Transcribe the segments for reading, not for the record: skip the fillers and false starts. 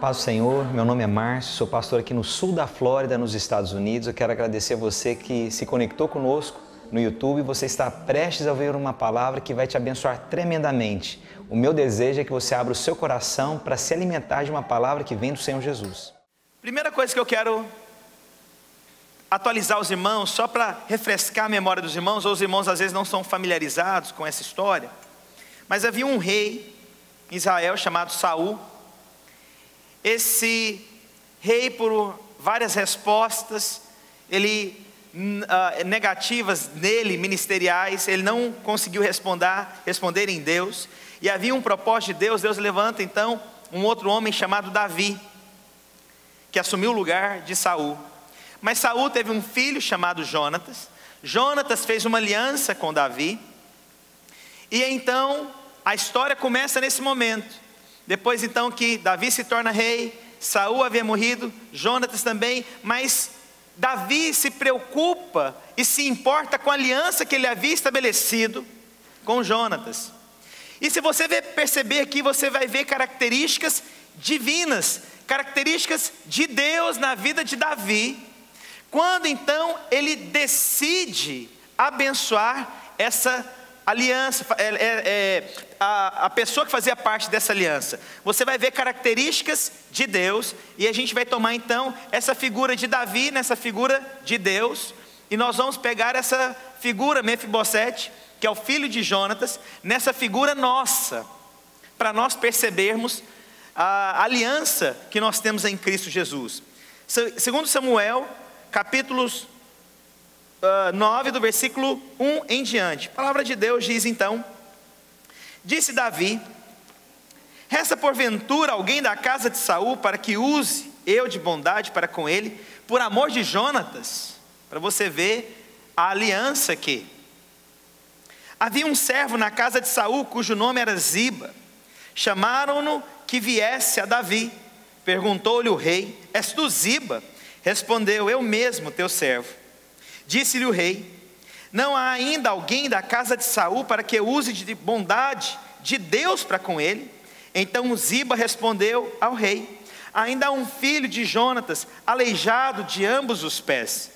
Paz do Senhor, meu nome é Márcio, sou pastor aqui no sul da Flórida, nos Estados Unidos. Eu quero agradecer a você que se conectou conosco no YouTube. Você está prestes a ouvir uma palavra que vai te abençoar tremendamente. O meu desejo é que você abra o seu coração para se alimentar de uma palavra que vem do Senhor Jesus. Primeira coisa que eu quero atualizar os irmãos, só para refrescar a memória dos irmãos, ou os irmãos às vezes não são familiarizados com essa história, mas havia um rei em Israel chamado Saul. Esse rei, por várias respostas negativas nele, ministeriais, ele não conseguiu responder em Deus, e havia um propósito de Deus. Deus levanta então um outro homem chamado Davi, que assumiu o lugar de Saul. Mas Saul teve um filho chamado Jonatas. Jonatas fez uma aliança com Davi, e então a história começa nesse momento. Depois então que Davi se torna rei, Saul havia morrido, Jonatas também, mas Davi se preocupa e se importa com a aliança que ele havia estabelecido com Jonatas. E se você perceber aqui, você vai ver características divinas, características de Deus na vida de Davi, quando então ele decide abençoar essa aliança, a pessoa que fazia parte dessa aliança. Você vai ver características de Deus, e a gente vai tomar então essa figura de Davi, nessa figura de Deus, e nós vamos pegar essa figura Mefibosete, que é o filho de Jonatas, nessa figura nossa, para nós percebermos a aliança que nós temos em Cristo Jesus. Segundo Samuel, capítulos 9, do versículo 1 em diante, a palavra de Deus diz então: disse Davi: resta porventura alguém da casa de Saul para que use eu de bondade para com ele, por amor de Jonatas? Para você ver a aliança aqui. Havia um servo na casa de Saul, cujo nome era Ziba. Chamaram-no que viesse a Davi. Perguntou-lhe o rei: és tu Ziba? Respondeu: eu mesmo, teu servo. Disse-lhe o rei: não há ainda alguém da casa de Saul para que use de bondade de Deus para com ele? Então Ziba respondeu ao rei: ainda há um filho de Jonatas, aleijado de ambos os pés.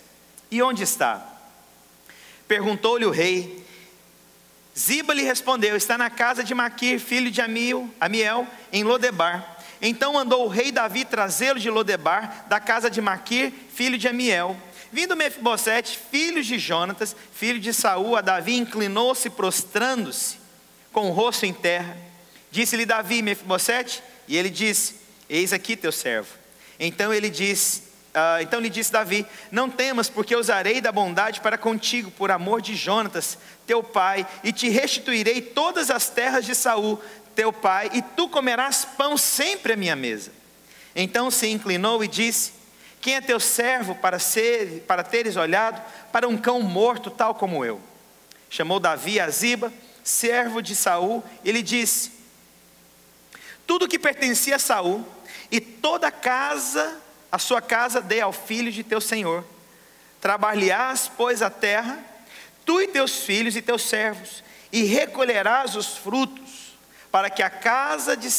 E onde está? Perguntou-lhe o rei. Ziba lhe respondeu: está na casa de Maquir, filho de Amiel, em Lodebar. Então mandou o rei Davi trazê-lo de Lodebar, da casa de Maquir, filho de Amiel. Vindo Mefibosete, filho de Jonatas, filho de Saul, a Davi, inclinou-se prostrando-se com o rosto em terra. Disse-lhe Davi: Mefibosete? E ele disse: eis aqui teu servo. Então lhe disse Davi: não temas, porque usarei da bondade para contigo, por amor de Jonatas, teu pai, e te restituirei todas as terras de Saul, teu pai, e tu comerás pão sempre à minha mesa. Então se inclinou e disse: quem é teu servo para teres olhado para um cão morto tal como eu? Chamou Davi a Ziba, servo de Saul, e lhe disse: tudo que pertencia a Saul e toda a sua casa dei ao filho de teu senhor. Trabalharás, pois, a terra, tu e teus filhos e teus servos, e recolherás os frutos, para que a casa de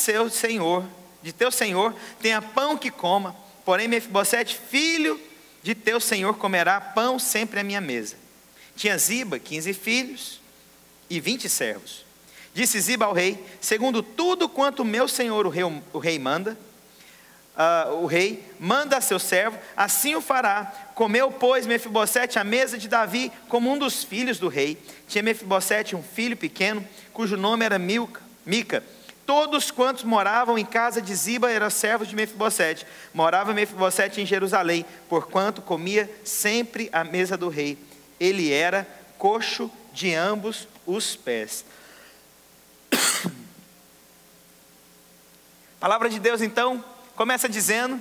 teu senhor tenha pão que coma. Porém Mefibosete, filho de teu senhor, comerá pão sempre à minha mesa. Tinha Ziba 15 filhos e 20 servos. Disse Ziba ao rei: segundo tudo quanto meu senhor o rei manda, a seu servo, assim o fará. Comeu, pois, Mefibosete à mesa de Davi como um dos filhos do rei. Tinha Mefibosete um filho pequeno, cujo nome era Mica. Todos quantos moravam em casa de Ziba eram servos de Mefibosete. Morava Mefibosete em Jerusalém, porquanto comia sempre à mesa do rei. Ele era coxo de ambos os pés. A palavra de Deus então começa dizendo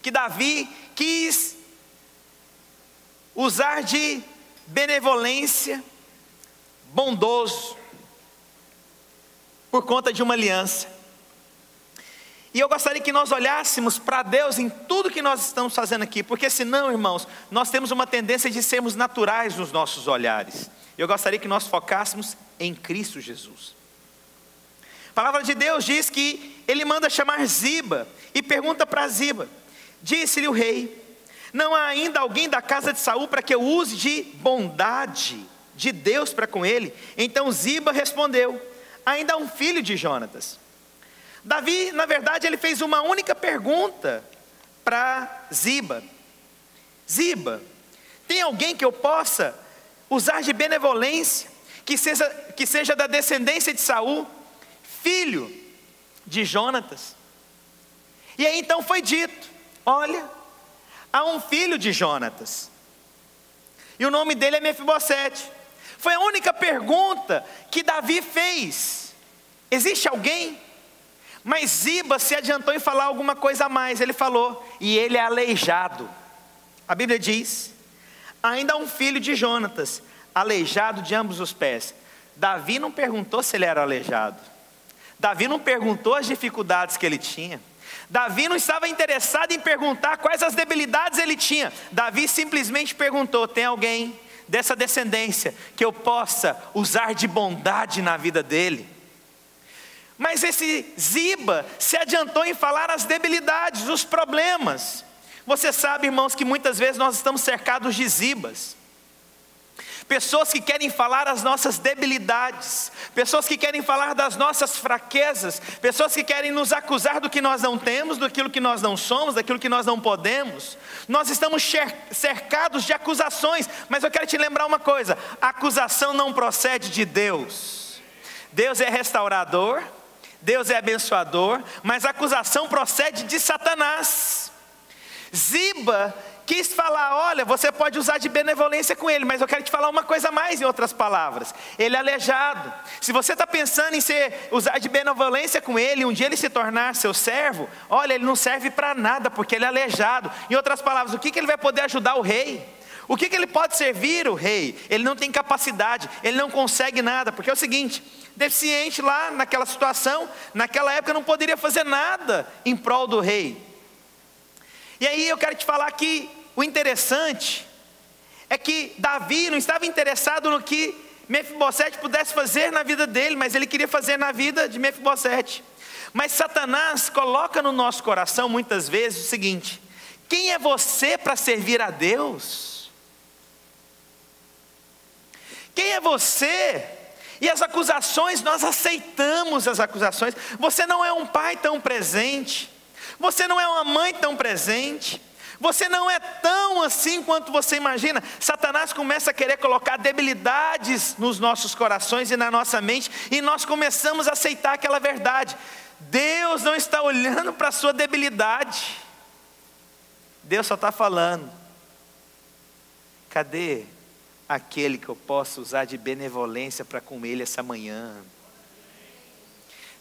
que Davi quis usar de benevolência, bondoso, por conta de uma aliança. E eu gostaria que nós olhássemos para Deus em tudo que nós estamos fazendo aqui, porque senão, irmãos, nós temos uma tendência de sermos naturais nos nossos olhares. Eu gostaria que nós focássemos em Cristo Jesus. palavra de Deus diz que ele manda chamar Ziba e pergunta para Ziba. Disse-lhe o rei: não há ainda alguém da casa de Saul para que eu use de bondade de Deus para com ele? Então Ziba respondeu: ainda há um filho de Jonatas. Davi, na verdade, ele fez uma única pergunta para Ziba: Ziba, tem alguém que eu possa usar de benevolência, que seja da descendência de Saul, filho de Jonatas? E aí então foi dito: olha, há um filho de Jonatas, e o nome dele é Mefibosete. Foi a única pergunta que Davi fez: existe alguém? Mas Ziba se adiantou em falar alguma coisa a mais. Ele falou: e ele é aleijado. A Bíblia diz: ainda há um filho de Jonatas, aleijado de ambos os pés. Davi não perguntou se ele era aleijado. Davi não perguntou as dificuldades que ele tinha. Davi não estava interessado em perguntar quais as debilidades ele tinha. Davi simplesmente perguntou: tem alguém dessa descendência que eu possa usar de bondade na vida dele? Mas esse Ziba se adiantou em falar as debilidades, os problemas. Você sabe, irmãos, que muitas vezes nós estamos cercados de Zibas. Pessoas que querem falar as nossas debilidades, pessoas que querem falar das nossas fraquezas, pessoas que querem nos acusar do que nós não temos, daquilo que nós não somos, daquilo que nós não podemos. Nós estamos cercados de acusações, mas eu quero te lembrar uma coisa: a acusação não procede de Deus. Deus é restaurador, Deus é abençoador, mas a acusação procede de Satanás. Ziba quis falar: olha, você pode usar de benevolência com ele, mas eu quero te falar uma coisa a mais, em outras palavras: ele é aleijado. Se você está pensando em usar de benevolência com ele, um dia ele se tornar seu servo, olha, ele não serve para nada, porque ele é aleijado. Em outras palavras, o que ele vai poder ajudar o rei? O que ele pode servir o rei? Ele não tem capacidade, ele não consegue nada, porque é o seguinte: deficiente lá naquela situação, naquela época não poderia fazer nada em prol do rei. E aí eu quero te falar que o interessante é que Davi não estava interessado no que Mefibosete pudesse fazer na vida dele, mas ele queria fazer na vida de Mefibosete. Mas Satanás coloca no nosso coração muitas vezes o seguinte: quem é você para servir a Deus? Quem é você? E as acusações, nós aceitamos as acusações. Você não é um pai tão presente, você não é uma mãe tão presente, você não é tão assim quanto você imagina. Satanás começa a querer colocar debilidades nos nossos corações e na nossa mente, e nós começamos a aceitar aquela verdade: Deus não está olhando para a sua debilidade. Deus só está falando: cadê aquele que eu posso usar de benevolência para com ele essa manhã?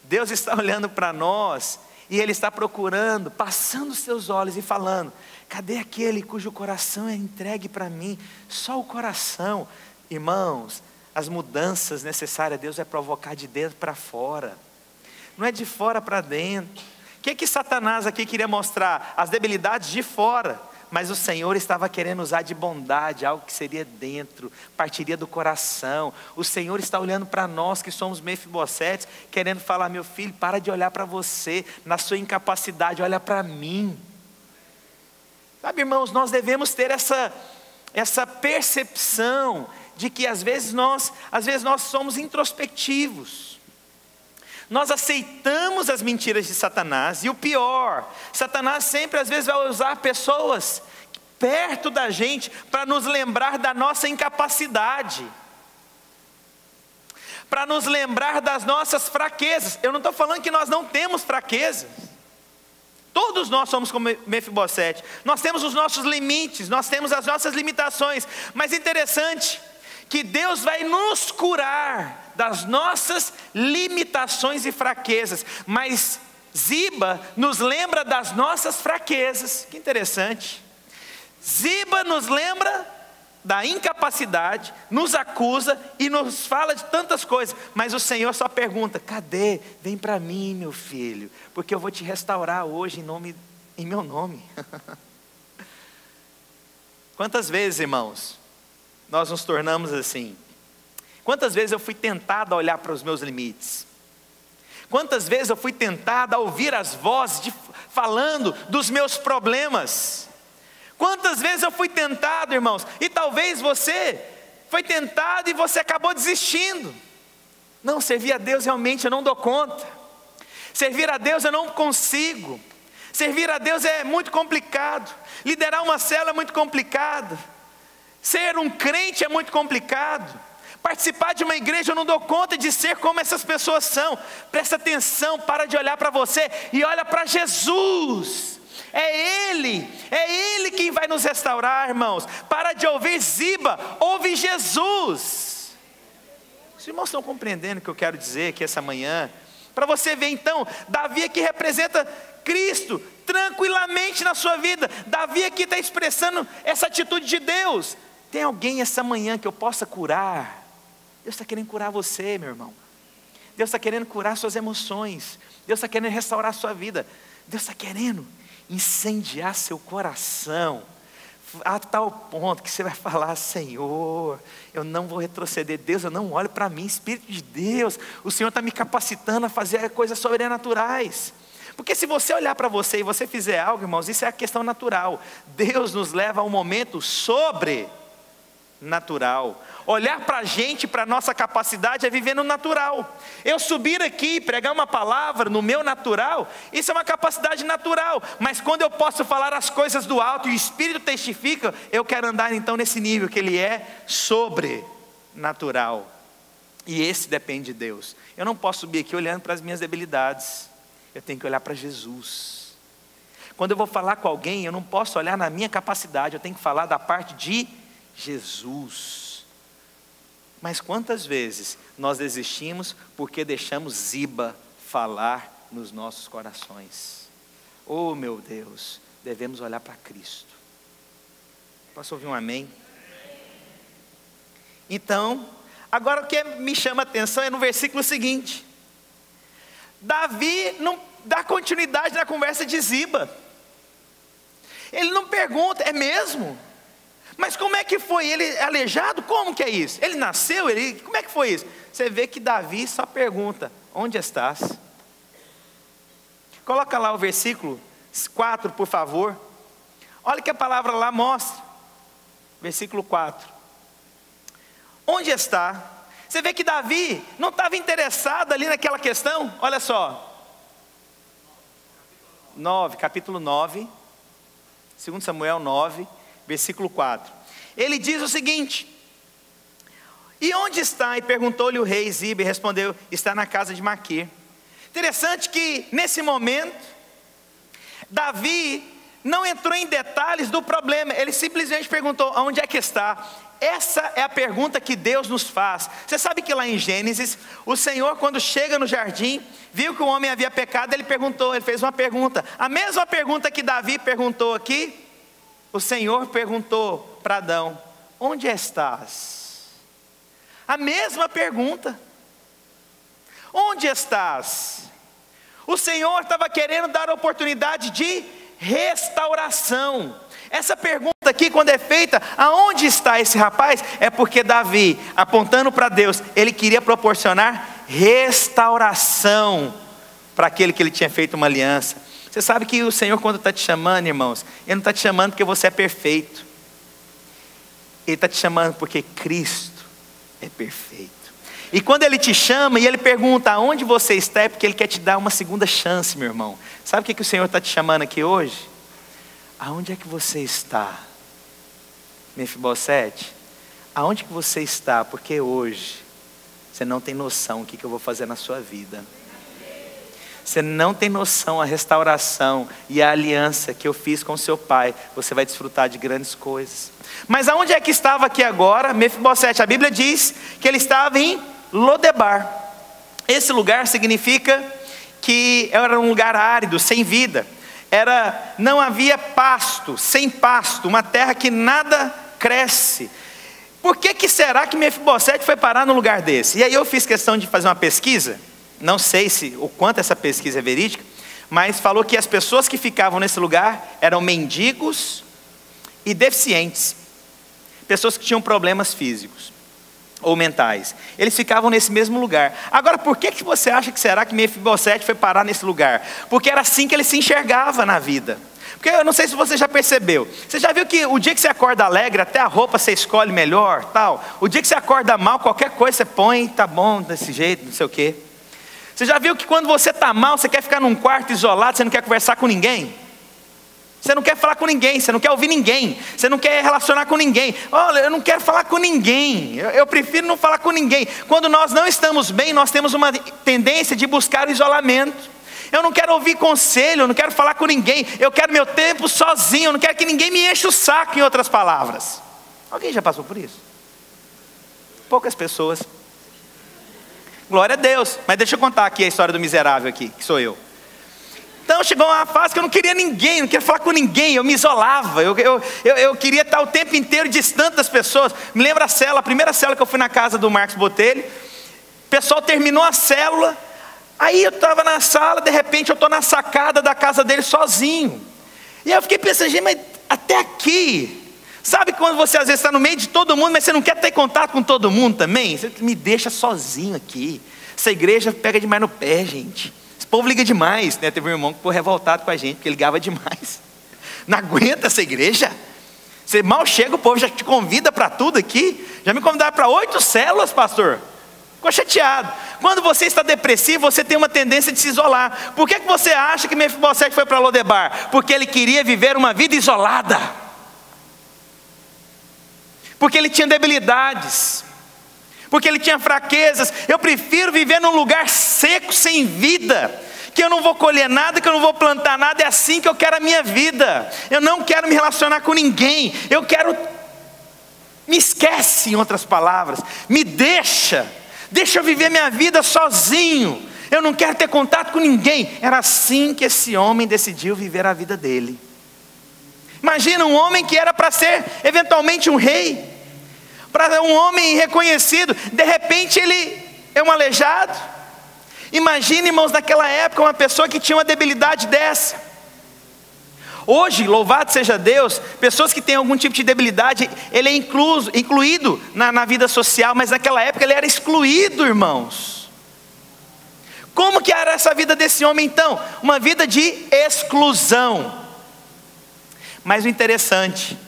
Deus está olhando para nós e Ele está procurando, passando os seus olhos e falando: cadê aquele cujo coração é entregue para mim? Só o coração. Irmãos, as mudanças necessárias Deus vai provocar de dentro para fora, não é de fora para dentro. O que Satanás aqui queria mostrar? As debilidades de fora, mas o Senhor estava querendo usar de bondade, algo que seria dentro, partiria do coração. O Senhor está olhando para nós que somos Mefibosetes, querendo falar: meu filho, para de olhar para você, na sua incapacidade, olha para mim. Sabe, irmãos, nós devemos ter essa percepção de que às vezes nós somos introspectivos. Nós aceitamos as mentiras de Satanás, e o pior, Satanás sempre às vezes vai usar pessoas perto da gente para nos lembrar da nossa incapacidade, para nos lembrar das nossas fraquezas. Eu não estou falando que nós não temos fraquezas, todos nós somos como Mefibosete, nós temos os nossos limites, nós temos as nossas limitações, mas interessante que Deus vai nos curar das nossas limitações e fraquezas, mas Ziba nos lembra das nossas fraquezas. Que interessante, Ziba nos lembra da incapacidade, nos acusa e nos fala de tantas coisas, mas o Senhor só pergunta: cadê? Vem para mim, meu filho, porque eu vou te restaurar hoje em meu nome. Quantas vezes, irmãos, nós nos tornamos assim? Quantas vezes eu fui tentado a olhar para os meus limites? Quantas vezes eu fui tentado a ouvir as vozes falando dos meus problemas. Quantas vezes eu fui tentado, irmãos, e talvez você foi tentado e você acabou desistindo. Não, servir a Deus realmente eu não dou conta. Servir a Deus eu não consigo. Servir a Deus é muito complicado. Liderar uma célula é muito complicado. Ser um crente é muito complicado. Participar de uma igreja eu não dou conta de ser como essas pessoas são. Presta atenção, para de olhar para você e olha para Jesus. É Ele quem vai nos restaurar, irmãos. Para de ouvir Ziba, ouve Jesus. Os irmãos estão compreendendo o que eu quero dizer aqui essa manhã? Para você ver então, Davi aqui representa Cristo tranquilamente na sua vida. Davi aqui está expressando essa atitude de Deus. Tem alguém essa manhã que eu possa curar? Deus está querendo curar você, meu irmão. Deus está querendo curar suas emoções. Deus está querendo restaurar a sua vida. Deus está querendo incendiar seu coração a tal ponto que você vai falar: Senhor, eu não vou retroceder. Deus, eu não olho para mim. Espírito de Deus, o Senhor está me capacitando a fazer coisas sobrenaturais. Porque se você olhar para você e você fizer algo, irmãos, isso é a questão natural. Deus nos leva a um momento sobrenatural. Olhar para a gente, para a nossa capacidade, é viver no natural. Eu subir aqui, pregar uma palavra no meu natural, isso é uma capacidade natural. Mas quando eu posso falar as coisas do alto e o Espírito testifica, eu quero andar então nesse nível que ele é sobrenatural. E esse depende de Deus. Eu não posso subir aqui olhando para as minhas debilidades. Eu tenho que olhar para Jesus. Quando eu vou falar com alguém, eu não posso olhar na minha capacidade, eu tenho que falar da parte de Jesus. Mas quantas vezes nós desistimos porque deixamos Ziba falar nos nossos corações? Oh meu Deus, devemos olhar para Cristo. Posso ouvir um amém? Então, agora o que me chama a atenção é no versículo seguinte. Davi não dá continuidade na conversa de Ziba. Ele não pergunta, é mesmo? Mas como é que foi? Ele é aleijado? Como que é isso? Ele nasceu? Como é que foi isso? Você vê que Davi só pergunta: onde estás? Coloca lá o versículo 4, por favor. Olha que a palavra lá mostra. Versículo 4. Onde está? Você vê que Davi não estava interessado ali naquela questão. Olha só. Capítulo 9. 2 Samuel 9. Versículo 4. Ele diz o seguinte: e onde está? E perguntou-lhe o rei Ziba, e respondeu: está na casa de Maquir. Interessante que nesse momento Davi não entrou em detalhes do problema. Ele simplesmente perguntou: onde é que está? Essa é a pergunta que Deus nos faz. Você sabe que lá em Gênesis, o Senhor, quando chega no jardim, viu que o homem havia pecado, ele fez uma pergunta. A mesma pergunta que Davi perguntou aqui, o Senhor perguntou para Adão: onde estás? A mesma pergunta. Onde estás? O Senhor estava querendo dar a oportunidade de restauração. Essa pergunta aqui, quando é feita, aonde está esse rapaz? É porque Davi, apontando para Deus, ele queria proporcionar restauração para aquele que ele tinha feito uma aliança. Você sabe que o Senhor, quando está te chamando, irmãos, Ele não está te chamando porque você é perfeito. Ele está te chamando porque Cristo é perfeito. E quando Ele te chama e Ele pergunta aonde você está, é porque Ele quer te dar uma segunda chance, meu irmão. Sabe o que o Senhor está te chamando aqui hoje? Aonde é que você está? Mefibosete, aonde que você está? Porque hoje você não tem noção o que eu vou fazer na sua vida. Você não tem noção a restauração e a aliança que eu fiz com seu pai. Você vai desfrutar de grandes coisas. Mas aonde é que estava aqui agora Mefibosete? A Bíblia diz que ele estava em Lodebar. Esse lugar significa que era um lugar árido, sem vida. Não havia pasto, sem pasto, uma terra que nada cresce. Por que será que Mefibosete foi parar num lugar desse? E aí eu fiz questão de fazer uma pesquisa. Não sei o quanto essa pesquisa é verídica, mas falou que as pessoas que ficavam nesse lugar eram mendigos e deficientes, pessoas que tinham problemas físicos. ou mentais. Eles ficavam nesse mesmo lugar. Agora, por que você acha que será que Mefibosete foi parar nesse lugar? Porque era assim que ele se enxergava na vida. Porque eu não sei se você já percebeu. Você já viu que o dia que você acorda alegre, até a roupa você escolhe melhor, tal. O dia que você acorda mal, qualquer coisa você põe, tá bom, desse jeito, não sei o quê. Você já viu que quando você está mal, você quer ficar num quarto isolado, você não quer conversar com ninguém? Você não quer falar com ninguém, você não quer ouvir ninguém, você não quer relacionar com ninguém. Olha, eu não quero falar com ninguém, eu prefiro não falar com ninguém. Quando nós não estamos bem, nós temos uma tendência de buscar o isolamento. Eu não quero ouvir conselho, eu não quero falar com ninguém, eu quero meu tempo sozinho, eu não quero que ninguém me enche o saco, em outras palavras. Alguém já passou por isso? Poucas pessoas. Glória a Deus. Mas deixa eu contar aqui a história do miserável aqui, que sou eu. Então chegou uma fase que eu não queria ninguém, não queria falar com ninguém, eu me isolava, eu queria estar o tempo inteiro distante das pessoas. Me lembro a primeira célula que eu fui na casa do Marcos Botelho, o pessoal terminou a célula, aí eu estava na sala, de repente eu estou na sacada da casa dele sozinho. E aí eu fiquei pensando, gente, mas até aqui, sabe quando você às vezes está no meio de todo mundo, mas você não quer ter contato com todo mundo também? Você me deixa sozinho aqui, essa igreja pega demais no pé, gente. Esse povo liga demais, né? Teve um irmão que ficou revoltado com a gente, porque ele ligava demais. Não aguenta essa igreja. Você mal chega, o povo já te convida para tudo aqui. Já me convidaram para 8 células, pastor. Ficou chateado. Quando você está depressivo, você tem uma tendência de se isolar. Por que você acha que Mefibosete foi para Lodebar? Porque ele queria viver uma vida isolada. Porque ele tinha debilidades. Porque ele tinha fraquezas. Eu prefiro viver num lugar seco, sem vida, que eu não vou colher nada, que eu não vou plantar nada. É assim que eu quero a minha vida. Eu não quero me relacionar com ninguém. Eu quero... Me esquece, em outras palavras. Me deixa eu viver minha vida sozinho. Eu não quero ter contato com ninguém. Era assim que esse homem decidiu viver a vida dele. Imagina um homem que era para ser eventualmente um rei, para um homem reconhecido, de repente ele é um aleijado. Imagina, irmãos, naquela época uma pessoa que tinha uma debilidade dessa. Hoje, louvado seja Deus, pessoas que têm algum tipo de debilidade, ele é incluído na vida social, mas naquela época ele era excluído, irmãos. Como que era essa vida desse homem então? Uma vida de exclusão. Mas o interessante,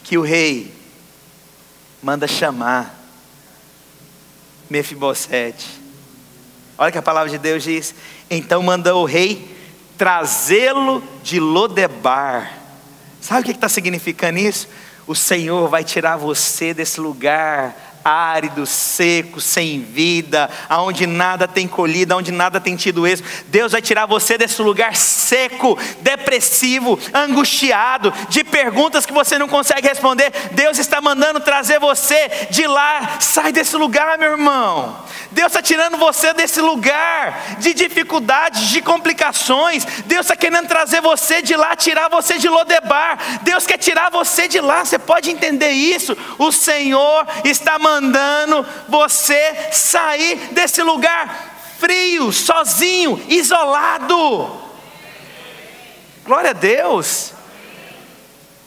que o rei manda chamar Mefibosete. Olha que a palavra de Deus diz: então mandou o rei trazê-lo de Lodebar. Sabe o que está significando isso? O Senhor vai tirar você desse lugar árido, seco, sem vida, aonde nada tem colhido, aonde nada tem tido êxito. Deus vai tirar você desse lugar seco, depressivo, angustiado, de perguntas que você não consegue responder. Deus está mandando trazer você de lá. Sai desse lugar, meu irmão. Deus está tirando você desse lugar de dificuldades, de complicações. Deus está querendo trazer você de lá, tirar você de Lodebar. Deus quer tirar você de lá. Você pode entender isso? O Senhor está mandando você sair desse lugar frio, sozinho, isolado. Glória a Deus.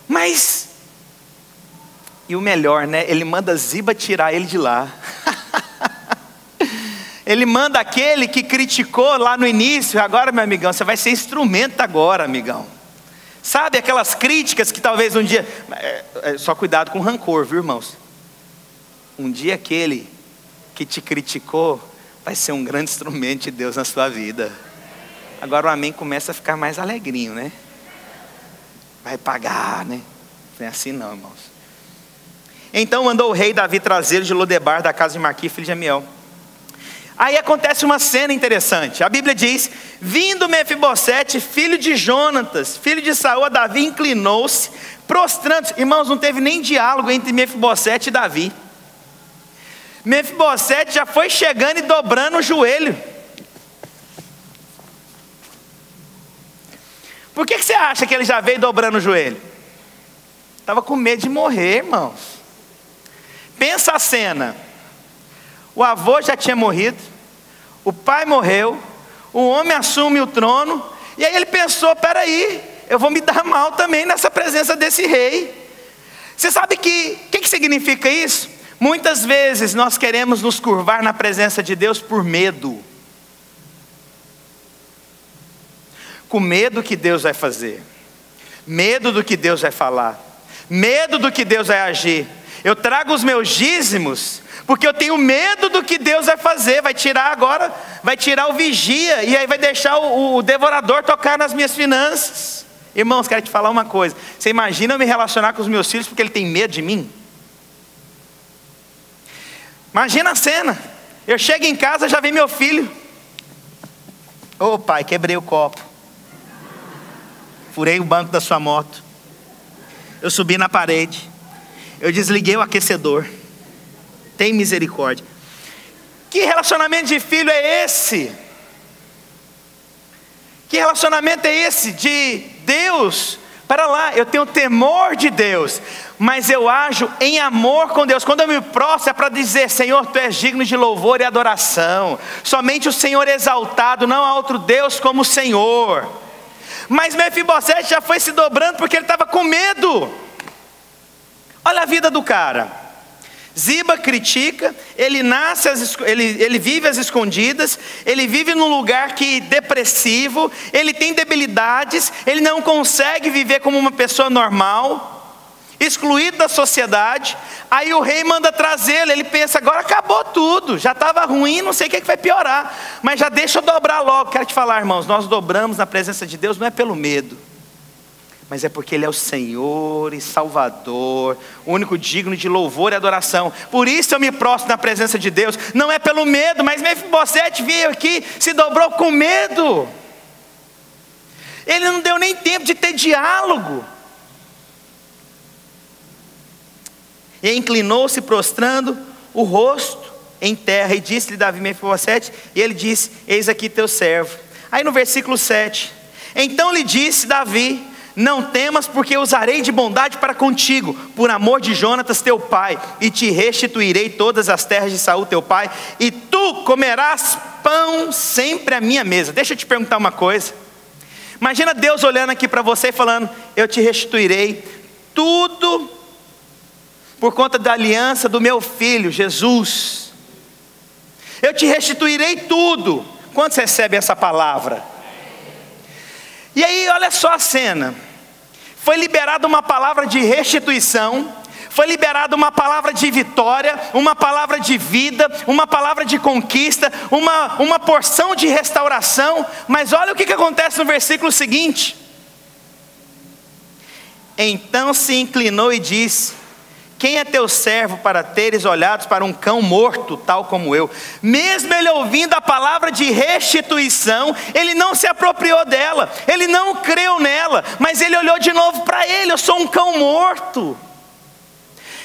Mas, e o melhor, né? Ele manda Ziba tirar ele de lá. Ele manda aquele que criticou lá no início. Agora, meu amigão, você vai ser instrumento agora, amigão. Sabe aquelas críticas que talvez um dia... Só cuidado com rancor, viu, irmãos? Um dia aquele que te criticou vai ser um grande instrumento de Deus na sua vida. Agora o amém começa a ficar mais alegrinho, né? Vai pagar, né? Não é assim não, irmãos. Então mandou o rei Davi trazê-lo de Lodebar, da casa de Marqui, filho de Amiel. Aí acontece uma cena interessante. A Bíblia diz: vindo Mefibosete, filho de Jonatas, filho de Saul, a Davi inclinou-se, prostrando-se. Irmãos, não teve nem diálogo entre Mefibosete e Davi. Mefibosete já foi chegando e dobrando o joelho. Por que você acha que ele já veio dobrando o joelho? Estava com medo de morrer, irmãos. Pensa a cena. O avô já tinha morrido, o pai morreu, o homem assume o trono, e aí ele pensou: peraí, eu vou me dar mal também nessa presença desse rei. Você sabe o que significa isso? Muitas vezes nós queremos nos curvar na presença de Deus por medo. Com medo do que Deus vai fazer, medo do que Deus vai falar, medo do que Deus vai agir. Eu trago os meus dízimos porque eu tenho medo do que Deus vai fazer. Vai tirar agora, vai tirar o vigia, e aí vai deixar o devorador tocar nas minhas finanças. Irmãos, quero te falar uma coisa. Você imagina eu me relacionar com os meus filhos porque ele tem medo de mim? Imagina a cena. Eu chego em casa, já vem meu filho. Ô pai, quebrei o copo, furei o banco da sua moto, eu subi na parede, eu desliguei o aquecedor. Tem misericórdia. Que relacionamento de filho é esse? Que relacionamento é esse de Deus? Para lá, eu tenho temor de Deus, mas eu ajo em amor com Deus. Quando eu me prostro é para dizer: Senhor, Tu és digno de louvor e adoração. Somente o Senhor é exaltado, não há outro Deus como o Senhor. Mas Mefibosete já foi se dobrando porque ele estava com medo. Olha a vida do cara. Ziba critica, ele nasce, ele vive às escondidas, ele vive num lugar depressivo, ele tem debilidades, ele não consegue viver como uma pessoa normal, excluído da sociedade. Aí o rei manda trazê-lo, ele pensa: agora acabou tudo, já estava ruim, não sei o que vai piorar, mas já deixa eu dobrar logo. Quero te falar, irmãos, nós dobramos na presença de Deus não é pelo medo, mas é porque Ele é o Senhor e Salvador, o único digno de louvor e adoração. Por isso eu me prostro na presença de Deus, não é pelo medo. Mas Mefibosete veio aqui, se dobrou com medo. Ele não deu nem tempo de ter diálogo. E inclinou-se, prostrando o rosto em terra, e disse-lhe Davi: Mefibosete. E ele disse: eis aqui teu servo. Aí no versículo 7, então lhe disse Davi: não temas, porque usarei de bondade para contigo, por amor de Jonatas teu pai, e te restituirei todas as terras de Saul teu pai, e tu comerás pão sempre à minha mesa. Deixa eu te perguntar uma coisa. Imagina Deus olhando aqui para você e falando: eu te restituirei tudo por conta da aliança do meu filho Jesus. Eu te restituirei tudo. Quantos recebem essa palavra? E aí olha só a cena. Foi liberada uma palavra de restituição, foi liberada uma palavra de vitória, uma palavra de vida, uma palavra de conquista, uma porção de restauração. Mas olha o que acontece no versículo seguinte. Então se inclinou e disse: quem é teu servo para teres olhados para um cão morto, tal como eu? Mesmo ele ouvindo a palavra de restituição, ele não se apropriou dela, ele não creu nela, mas ele olhou de novo para ele: eu sou um cão morto.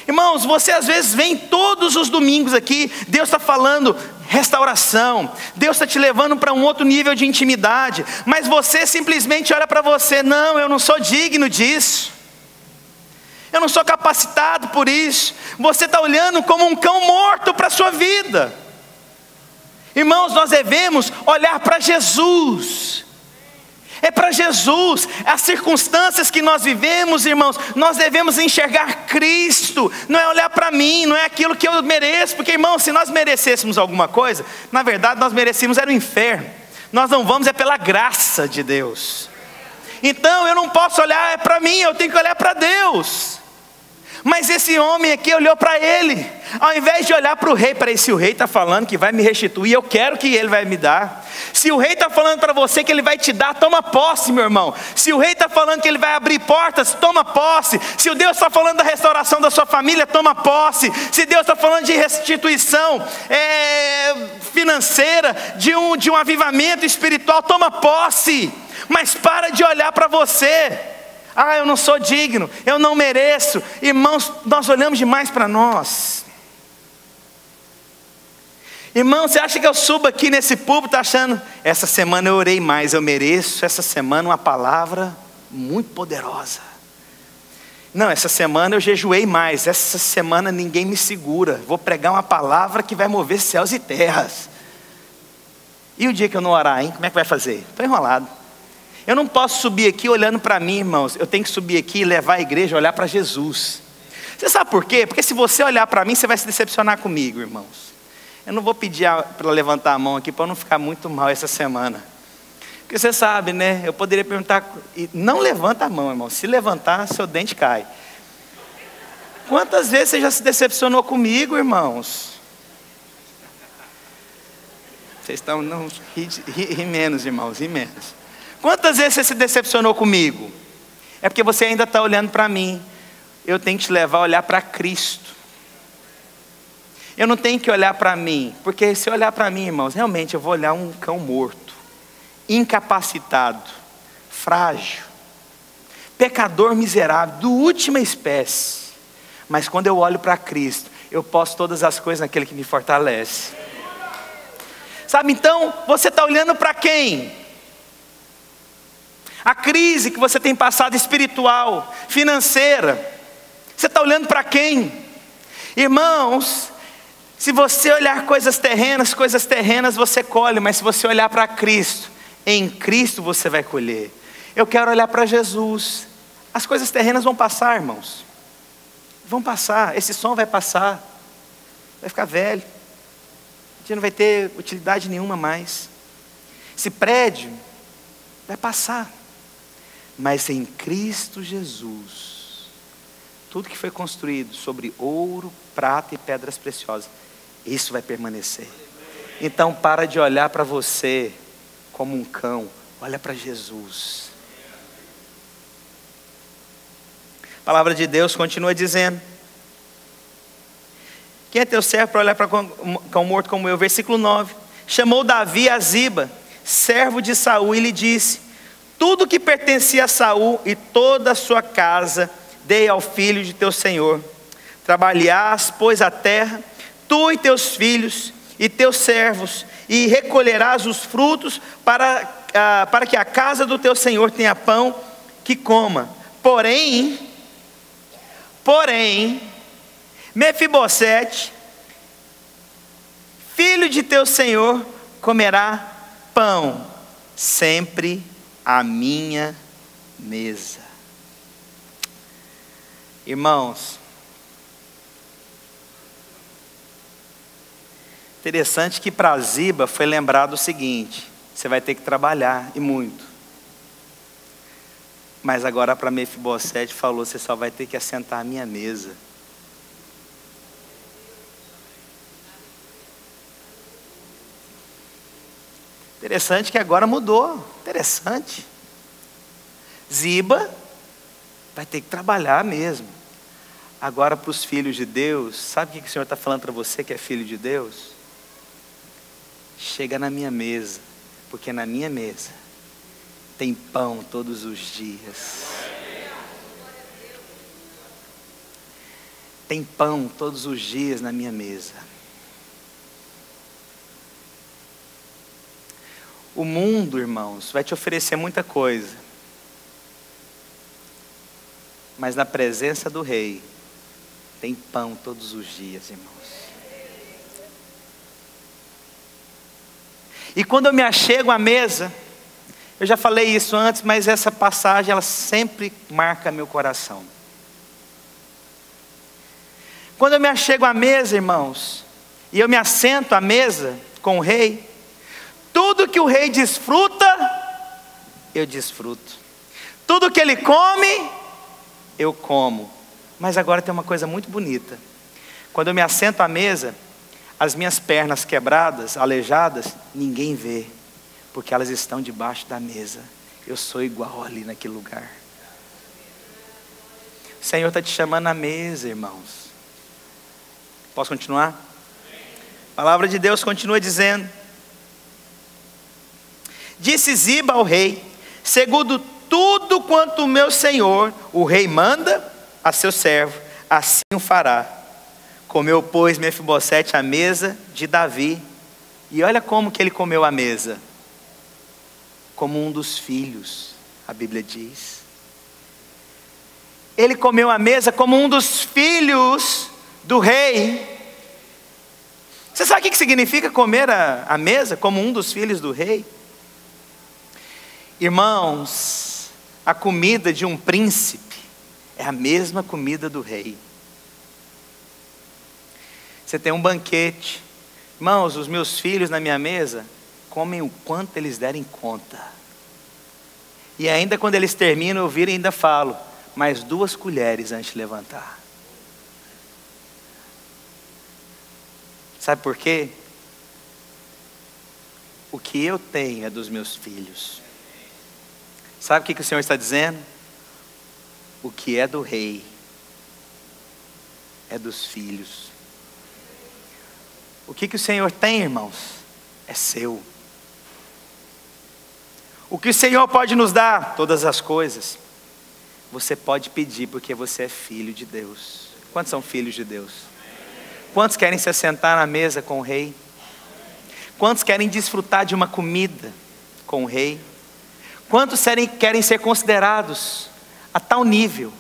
Irmãos, você às vezes vem todos os domingos aqui, Deus está falando restauração, Deus está te levando para um outro nível de intimidade, mas você simplesmente olha para você: não, eu não sou digno disso, eu não sou capacitado por isso. Você está olhando como um cão morto para a sua vida. Irmãos, nós devemos olhar para Jesus. É para Jesus. As circunstâncias que nós vivemos, irmãos, nós devemos enxergar Cristo. Não é olhar para mim, não é aquilo que eu mereço. Porque, irmãos, se nós merecêssemos alguma coisa, na verdade nós merecíamos era o inferno. Nós não vamos é pela graça de Deus. Então eu não posso olhar para mim, eu tenho que olhar para Deus. Mas esse homem aqui olhou para ele, ao invés de olhar para o rei. Para se o rei está falando que vai me restituir, eu quero que ele vai me dar. Se o rei está falando para você que ele vai te dar, toma posse, meu irmão. Se o rei está falando que ele vai abrir portas, toma posse. Se o Deus está falando da restauração da sua família, toma posse. Se Deus está falando de restituição financeira, de um avivamento espiritual, toma posse. Mas para de olhar para você: ah, eu não sou digno, eu não mereço. Irmãos, nós olhamos demais para nós. Irmão, você acha que eu subo aqui nesse púlpito achando: essa semana eu orei mais, eu mereço essa semana uma palavra muito poderosa. Não, essa semana eu jejuei mais, essa semana ninguém me segura, vou pregar uma palavra que vai mover céus e terras. E o dia que eu não orar, hein? Como é que vai fazer? Estou enrolado. Eu não posso subir aqui olhando para mim, irmãos. Eu tenho que subir aqui e levar a igreja a olhar para Jesus. Você sabe por quê? Porque se você olhar para mim, você vai se decepcionar comigo, irmãos. Eu não vou pedir para levantar a mão aqui, para não ficar muito mal essa semana. Porque você sabe, né? Eu poderia perguntar, não levanta a mão, irmão. Se levantar, seu dente cai. Quantas vezes você já se decepcionou comigo, irmãos? Vocês estão, não, ri menos, irmãos, ri menos. Quantas vezes você se decepcionou comigo? É porque você ainda está olhando para mim. Eu tenho que te levar a olhar para Cristo. Eu não tenho que olhar para mim, porque se eu olhar para mim, irmãos, realmente eu vou olhar um cão morto, incapacitado, frágil, pecador miserável, do última espécie. Mas quando eu olho para Cristo, eu posso todas as coisas naquele que me fortalece. Sabe, então, você está olhando para quem? A crise que você tem passado espiritual, financeira, você está olhando para quem? Irmãos, se você olhar coisas terrenas você colhe, mas se você olhar para Cristo, em Cristo você vai colher. Eu quero olhar para Jesus. As coisas terrenas vão passar, irmãos. Vão passar, esse som vai passar, vai ficar velho, a gente não vai ter utilidade nenhuma mais. Esse prédio vai passar, mas em Cristo Jesus, tudo que foi construído sobre ouro, prata e pedras preciosas, isso vai permanecer. Então para de olhar para você como um cão, olha para Jesus. A palavra de Deus continua dizendo: quem é teu servo para olhar para cão morto como eu? Versículo 9. Chamou Davi a Ziba, servo de Saul, e lhe disse: tudo que pertencia a Saul e toda a sua casa dei ao filho de teu senhor. Trabalharás, pois, a terra, tu e teus filhos e teus servos, e recolherás os frutos para que a casa do teu senhor tenha pão que coma. Porém, Mefibosete, filho de teu senhor, comerá pão sempre à minha mesa. Irmãos, interessante que para Ziba foi lembrado o seguinte: você vai ter que trabalhar, e muito. Mas agora para Mefibosete falou: você só vai ter que assentar à minha mesa. Interessante que agora mudou. Interessante. Ziba vai ter que trabalhar mesmo. Agora para os filhos de Deus, sabe o que o Senhor está falando para você que é filho de Deus? Chega na minha mesa, porque na minha mesa tem pão todos os dias. Tem pão todos os dias na minha mesa. O mundo, irmãos, vai te oferecer muita coisa, mas na presença do Rei tem pão todos os dias, irmãos. E quando eu me achego à mesa, eu já falei isso antes, mas essa passagem ela sempre marca meu coração. Quando eu me achego à mesa, irmãos, e eu me assento à mesa com o Rei, tudo que o Rei desfruta, eu desfruto. Tudo que Ele come, eu como. Mas agora tem uma coisa muito bonita. Quando eu me assento à mesa, as minhas pernas quebradas, aleijadas, ninguém vê, porque elas estão debaixo da mesa. Eu sou igual ali naquele lugar. O Senhor está te chamando à mesa, irmãos. Posso continuar? A palavra de Deus continua dizendo: disse Ziba ao rei: segundo tudo quanto o meu senhor, o rei, manda a seu servo, assim o fará. Comeu, pois, Mefibosete à mesa de Davi. E olha como que ele comeu à mesa. Como um dos filhos, a Bíblia diz. Ele comeu à mesa como um dos filhos do rei. Você sabe o que significa comer à mesa como um dos filhos do rei? Irmãos, a comida de um príncipe é a mesma comida do rei. Você tem um banquete. Irmãos, os meus filhos na minha mesa comem o quanto eles derem conta. E ainda quando eles terminam, eu viro e ainda falo, mais 2 colheres antes de levantar. Sabe por quê? O que eu tenho é dos meus filhos. Sabe o que o Senhor está dizendo? O que é do rei é dos filhos. O que o Senhor tem, irmãos, é seu. O que o Senhor pode nos dar? Todas as coisas. Você pode pedir porque você é filho de Deus. Quantos são filhos de Deus? Quantos querem se assentar na mesa com o rei? Quantos querem desfrutar de uma comida com o rei? Quantos querem ser considerados a tal nível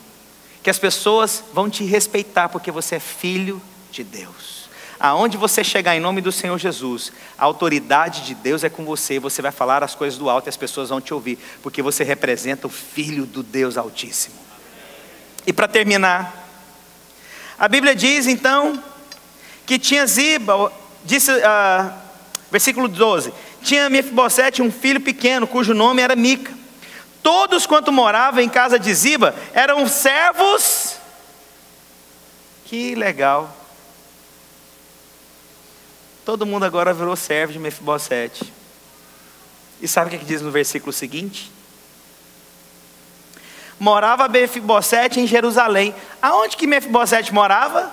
que as pessoas vão te respeitar porque você é filho de Deus? Aonde você chegar em nome do Senhor Jesus, a autoridade de Deus é com você. Você vai falar as coisas do alto e as pessoas vão te ouvir, porque você representa o Filho do Deus Altíssimo. E para terminar, a Bíblia diz então que tinha Ziba, disse, versículo 12, tinha Mefibosete um filho pequeno, cujo nome era Mica. Todos quanto moravam em casa de Ziba eram servos. Que legal. Todo mundo agora virou servo de Mefibosete. E sabe o que diz no versículo seguinte? Morava Mefibosete em Jerusalém. Aonde que Mefibosete morava?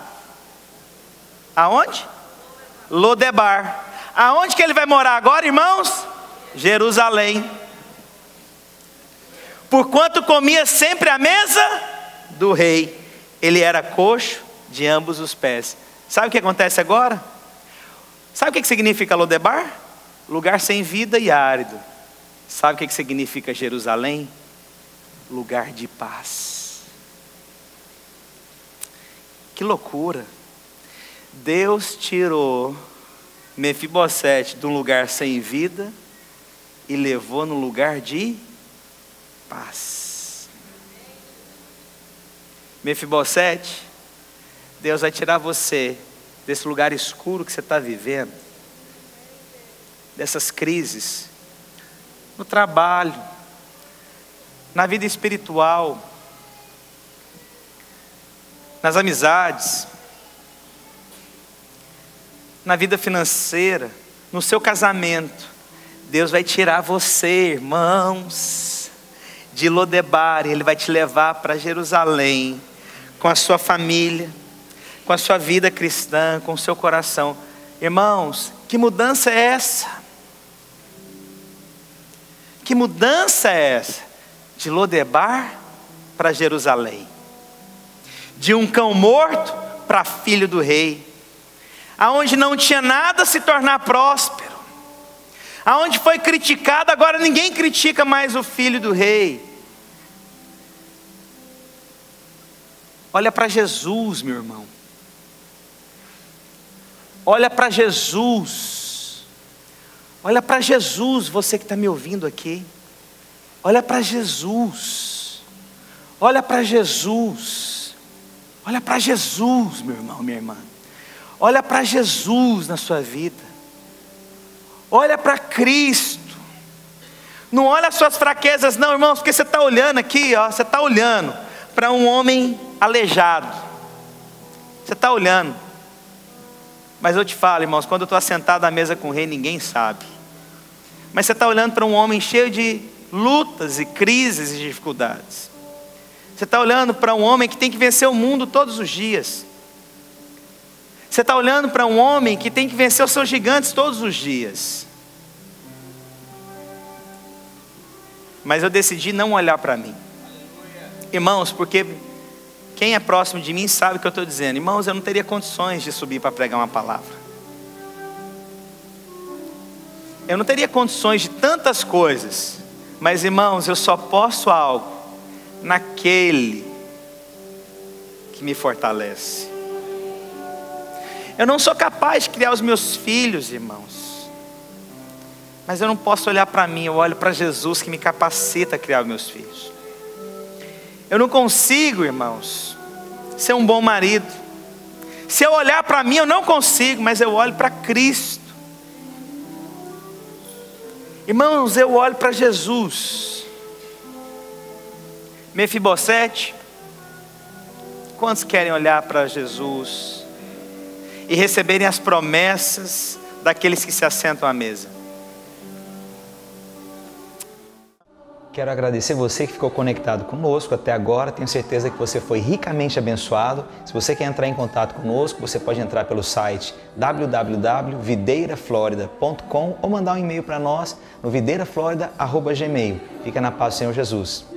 Aonde? Lodebar. Aonde que ele vai morar agora, irmãos? Jerusalém. Porquanto comia sempre à mesa do rei. Ele era coxo de ambos os pés. Sabe o que acontece agora? Sabe o que significa Lodebar? Lugar sem vida e árido. Sabe o que significa Jerusalém? Lugar de paz. Que loucura. Deus tirou Mefibosete de um lugar sem vida e levou no lugar de paz. Mefibosete, Deus vai tirar você desse lugar escuro que você está vivendo, dessas crises, no trabalho, na vida espiritual, nas amizades, na vida financeira, no seu casamento. Deus vai tirar você, irmãos, de Lodebar, Ele vai te levar para Jerusalém, com a sua família, com a sua vida cristã, com o seu coração. Irmãos, que mudança é essa? Que mudança é essa? De Lodebar para Jerusalém. De um cão morto para filho do rei. Aonde não tinha nada se tornar próspero. Aonde foi criticado, agora ninguém critica mais o filho do rei. Olha para Jesus, meu irmão. Olha para Jesus. Olha para Jesus, você que está me ouvindo aqui. Olha para Jesus. Olha para Jesus. Olha para Jesus, meu irmão, minha irmã. Olha para Jesus na sua vida. Olha para Cristo. Não olha as suas fraquezas não, irmãos, porque você está olhando aqui, ó, você está olhando para um homem aleijado. Você está olhando. Mas eu te falo, irmãos, quando eu estou assentado à mesa com o rei, ninguém sabe. Mas você está olhando para um homem cheio de lutas e crises e dificuldades. Você está olhando para um homem que tem que vencer o mundo todos os dias. Você está olhando para um homem que tem que vencer os seus gigantes todos os dias. Mas eu decidi não olhar para mim. Irmãos, porque quem é próximo de mim sabe o que eu estou dizendo. Irmãos, eu não teria condições de subir para pregar uma palavra. Eu não teria condições de tantas coisas. Mas irmãos, eu só posso algo naquele que me fortalece. Eu não sou capaz de criar os meus filhos, irmãos. Mas eu não posso olhar para mim, eu olho para Jesus que me capacita a criar os meus filhos. Eu não consigo, irmãos, ser um bom marido, Se eu olhar para mim, eu não consigo, mas eu olho para Cristo. Irmãos, eu olho para Jesus. Mefibosete, quantos querem olhar para Jesus e receberem as promessas daqueles que se assentam à mesa? Quero agradecer você que ficou conectado conosco até agora. Tenho certeza que você foi ricamente abençoado. Se você quer entrar em contato conosco, você pode entrar pelo site www.videiraflorida.com ou mandar um e-mail para nós no videiraflorida@gmail.com. Fica na paz do Senhor Jesus.